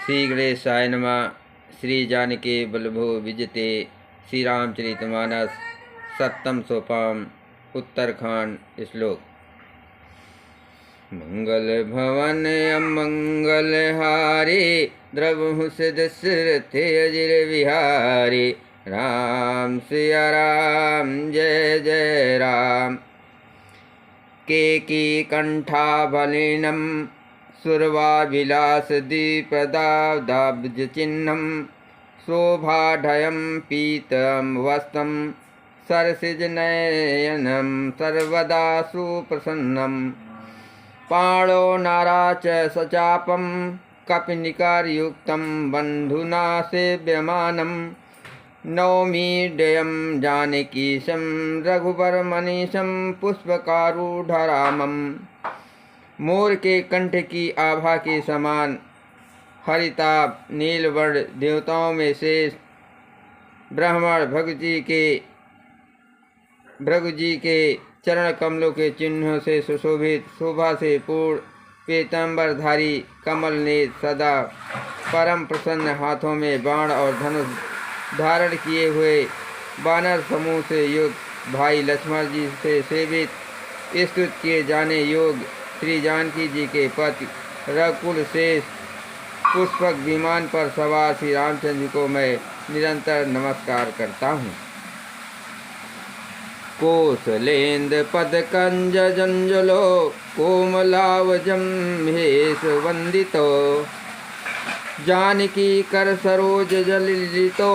श्री गणेशाय नमः। श्री जानकी वल्लभो विजते। श्री रामचरितमानस सप्तम सोपान उत्तरखंड श्लोक। मंगल भवन अमंगल हारे द्रवहु दशरथ अजिर विहारे। राम सिया राम जय जय राम। केकी कंठा बलिनम सुरवाभिलाष दीपदाब्ज चिन्हम। शोभाढयं पीतं वस्त्रं सरसिजनयनं सर्वदा सुप्रसन्नं। पाणो नारा च सचापं कपिनिकारयुक्तं बन्धुना सेव्यमानं। नौमीड्यं जानकीशं रघुवरमनीशं पुष्पकारूढरामम्। मोर के कंठ की आभा के समान हरिताभ नीलवर्ण देवताओं में शेष ब्राह्मण भृगु जी के चरण कमलों के चिन्हों से सुशोभित शोभा से पूर्ण पीताम्बरधारी कमल ने सदा परम प्रसन्न हाथों में बाण और धनुष धारण किए हुए वानर समूह से युक्त भाई लक्ष्मण जी से सेवित स्तुत किए जाने योग्य श्री जानकी जी के पति रघुकुल शेष पुष्पक विमान पर सवार श्री रामचंद्र जी को मैं निरंतर नमस्कार करता हूँ। कौशलेन्द्र पद कंज जंजलो कोमलावजम हेश वंदितो। जानकी कर सरोज जलितो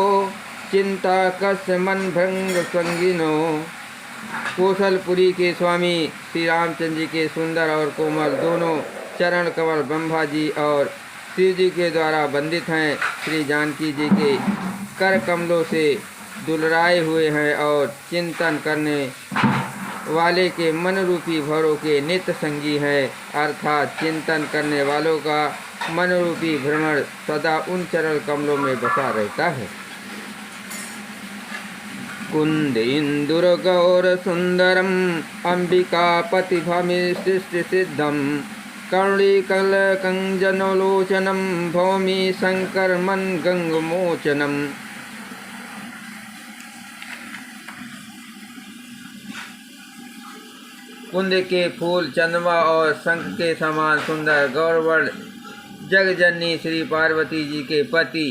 चिंता कस मन भंग संगिनो। कौशलपुरी के स्वामी श्री रामचंद्र जी के सुंदर और कोमल दोनों चरण कमल ब्रह्मा जी और शिव जी के द्वारा वंदित हैं। श्री जानकी जी के कर कमलों से दुलराए हुए हैं और चिंतन करने वाले के मन रूपी भवरों के नित्य संगी हैं। अर्थात चिंतन करने वालों का मन रूपी भ्रमण सदा उन चरण कमलों में बसा रहता है। कुंद इंदुर गौर सुंदरम अंबिकापति भमिष्टि सिद्धम। कर्णिकल कंजनलोचनम भौमी शंकर मन गंगमोचनम। कुंद के फूल चंद्रमा और शंख के समान सुंदर गौरवर्ण जगजननी श्री पार्वती जी के पति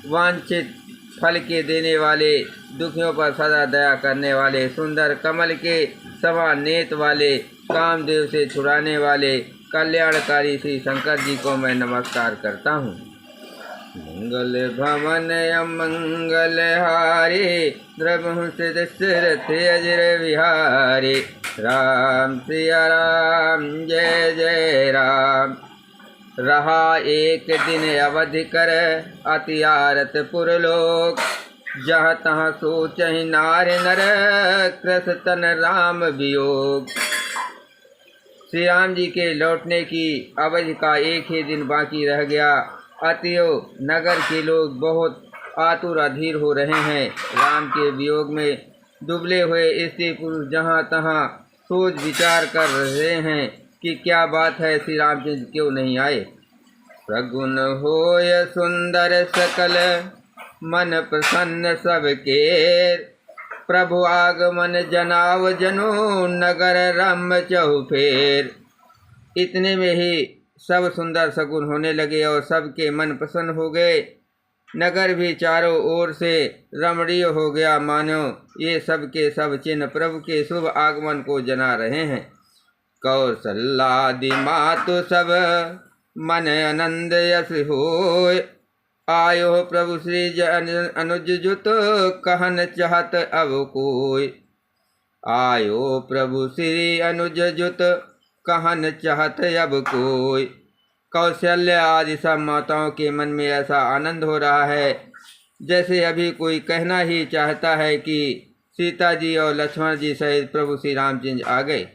वांछित फल के देने वाले दुखियों पर सदा दया करने वाले सुंदर कमल के समान नेत वाले कामदेव से छुड़ाने वाले कल्याणकारी श्री शंकर जी को मैं नमस्कार करता हूँ। मंगल भवन अमंगल हारे द्रवहु दशरथ अजिर विहारे। राम सिया राम जय जय राम। रहा एक दिन अवधि कर अति आरत पुरलोक। जहाँ तहाँ सोचहि नार नर कृत तन राम वियोग। श्री राम जी के लौटने की अवधि का एक ही दिन बाकी रह गया। अतएव नगर के लोग बहुत आतुर अधीर हो रहे हैं। राम के वियोग में दुबले हुए स्त्री पुरुष जहाँ तहाँ सोच विचार कर रहे हैं कि क्या बात है, श्री रामचंद्र क्यों नहीं आए। प्रगुण होय सुंदर सकल मन प्रसन्न सबके। प्रभु आगमन जनाव जनो नगर रम चहुफेर। इतने में ही सब सुंदर सगुन होने लगे और सबके मन प्रसन्न हो गए। नगर भी चारों ओर से रमणीय हो गया, मानो ये सब के सब चिन्ह प्रभु के शुभ आगमन को जना रहे हैं। कौशलादि मातु सब मन आनंद यस होय। आयो प्रभु श्री अनुज जुत कहन चाहत अब कोय। आयो प्रभु श्री अनुज जुत कहन चाहत अब कोय। कौशल्य आदि सब माताओं के मन में ऐसा आनंद हो रहा है जैसे अभी कोई कहना ही चाहता है कि सीता जी और लक्ष्मण जी सहित प्रभु श्री रामचंद्र आ गए।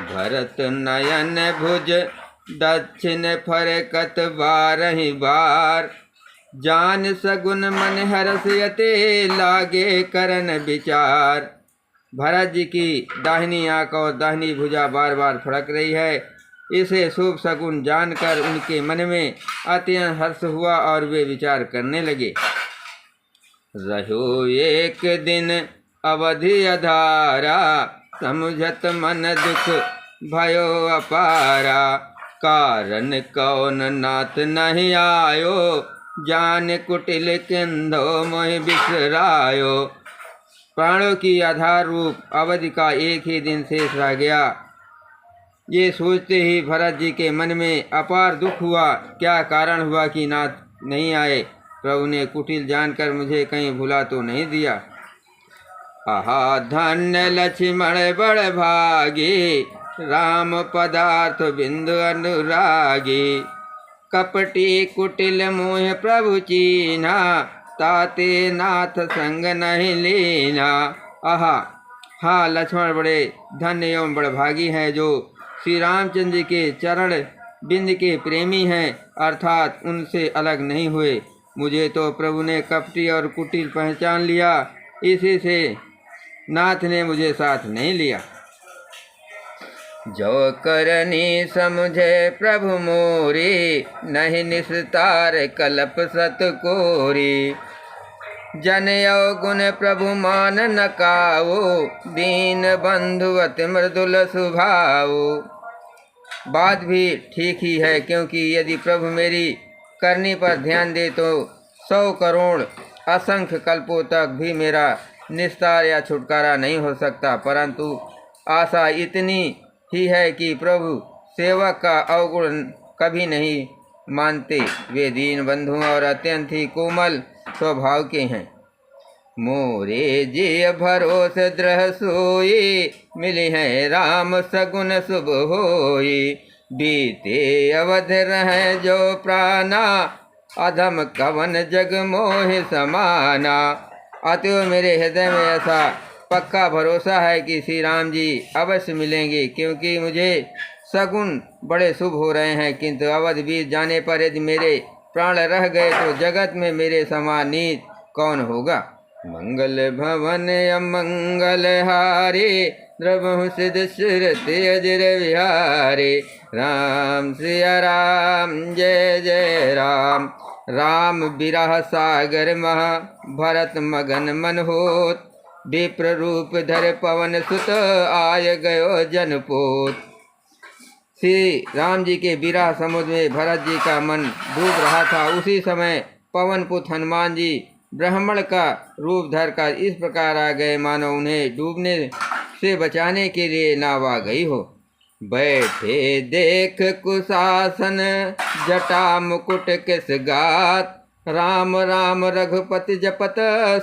भरत नयन भुज दक्षिण फरकत बारहि बार। जान सगुन मन हरसयते लागे करन विचार। भरत जी की दाहिनी आंख और दाहिनी भुजा बार बार फड़क रही है इसे शुभ शकुन जानकर उनके मन में अत्यंत हर्ष हुआ और वे विचार करने लगे। रहो एक दिन अवधि अधारा, समझत मन दुख भयो अपारा। कारण कौन नाथ नहीं आयो, जान कुटिल किंधो मोहि बिसरायो। प्राणों की आधार रूप अवधि का एक ही दिन शेष रह गया। ये सोचते ही भरत जी के मन में अपार दुख हुआ। क्या कारण हुआ कि नाथ नहीं आए? प्रभु ने कुटिल जानकर मुझे कहीं भुला तो नहीं दिया। आहा धन्य लक्ष्मण बड़ भागी, राम पदार्थ बिंदु अनुरागी। कपटी कुटिल मोह प्रभु चीना, ताते नाथ संग नहीं लीना। आहा हाँ, लक्ष्मण बड़े धन्य एवं बड़भागी हैं जो श्री रामचंद्र के चरण बिंद के प्रेमी हैं, अर्थात उनसे अलग नहीं हुए। मुझे तो प्रभु ने कपटी और कुटिल पहचान लिया, इसी से नाथ ने मुझे साथ नहीं लिया। जो करनी समझे प्रभु मोरी, नहीं निस्तार कल्प सत कोरी। जन अवगुण प्रभु मान न काओ, दीन बंधु अति मृदुल सुभाओ। बात भी ठीक ही है, क्योंकि यदि प्रभु मेरी करनी पर ध्यान दे तो 100 करोड़ असंख्य कल्पों तक भी मेरा निस्तार या छुटकारा नहीं हो सकता। परंतु आशा इतनी ही है कि प्रभु सेवक का अवगुण कभी नहीं मानते। वे दीन बंधु और अत्यंत ही कोमल स्वभाव के हैं। मोरे जी भरोस दृढ़ सोई, मिली है राम सगुन शुभ होई। बीते अवध रहे जो प्राणा, अधम कवन जग मोह समाना। अतएव मेरे हृदय में ऐसा पक्का भरोसा है कि श्री राम जी अवश्य मिलेंगे, क्योंकि मुझे सगुन बड़े शुभ हो रहे हैं। किंतु अवध बीत जाने पर यदि मेरे प्राण रह गए तो जगत में मेरे समान नीत कौन होगा। मंगल भवन अमंगल हारे, द्रवहु सिद्ध सुरति अजर विहारे। राम सिया राम जय जय राम। राम बिरह सागर महा, भरत मगन मन होत। विप्र रूप धर पवन सुत, आय गयो जनपोत। श्री राम जी के विरह समुद्र में भरत जी का मन डूब रहा था। उसी समय पवन पुत्र हनुमान जी ब्राह्मण का रूप धरकर इस प्रकार आ गए मानो उन्हें डूबने से बचाने के लिए नाव आ गई हो। बैठे देख कुशासन, जटा मुकुट किस गात। राम राम रघुपति जपत,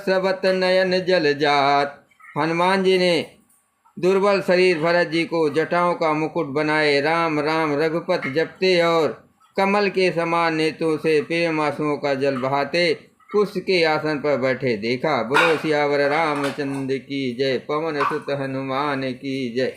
सबत नयन जल जात। हनुमान जी ने दुर्बल शरीर भरत जी को जटाओं का मुकुट बनाए राम राम रघुपति जपते और कमल के समान नेत्रों से प्रेम आंसुओं का जल बहाते पुष्प के आसन पर बैठे देखा। बोलो सियावर रामचंद्र की जय, पवन सुत हनुमान की जय।